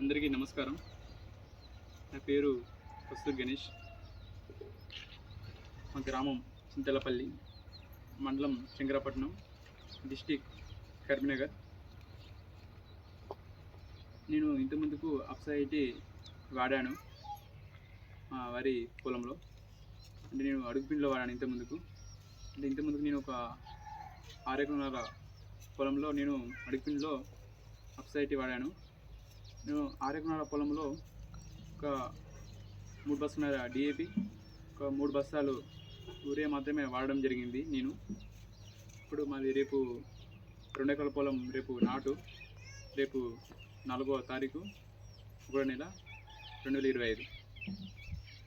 అందరికీ నమస్కారం. నా పేరు కస్తూరి గణేష్. మా గ్రామం చింతలపల్లి, మండలం శంకరపట్నం, డిస్టిక్ కరీంనగర్. నేను ఇంతకుముందుకు అప్సైటీ వాడాను మా వరి పొలంలో. అంటే నేను అడుగుపిండిలో వాడాను ఇంతకుముందుకు. నేను ఒక 6 ఎకరాల పొలంలో నేను అడుగుపిండిలో అప్సైటీ వాడాను. నేను 6 ఎకరాల పొలంలో ఒక 3 బస్తాల డిఏపి, ఒక 3 బస్తాలు యూరియా మాత్రమే వాడడం జరిగింది. ఇప్పుడు మాది రేపు 2 ఎకరాల పొలం రేపు నాటు. రేపు 4వ తారీఖు 1వ నెల 2025.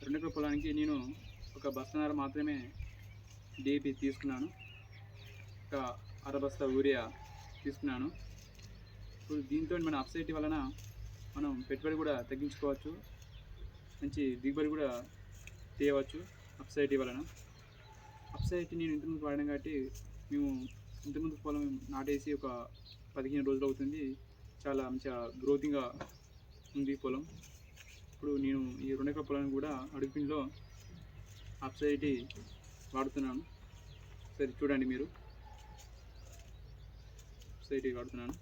2 ఎకరాల పొలానికి నేను ఒక బస్తాన్నర మాత్రమే డిఏపి తీసుకున్నాను. ఒక అర బస్తా యూరియా తీసుకున్నాను. ఇప్పుడు దీంతో మన అప్సైటీ వలన మనం పెట్టుబడి కూడా తగ్గించుకోవచ్చు, మంచి దిగుబడి కూడా తీయవచ్చు. అప్సైటీ వలన నేను ఇంతకుముందు వాడాను కాబట్టి మేము ఇంతకుముందు పొలం నాటేసి ఒక 15 రోజులు అవుతుంది. చాలా మంచిగా గ్రోతింగ్గా ఉంది పొలం. ఇప్పుడు నేను ఈ 2 ఎకరాల పొలాన్ని కూడా అడుగుపిండిలో అప్సైటీ వాడుతున్నాను. సరే చూడండి మీరు. అప్సైటీ వాడుతున్నాను.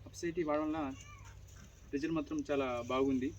అప్సైటీ వాడడం వల్ల రిజల్ట్ మాత్రం చాలా బాగుంది.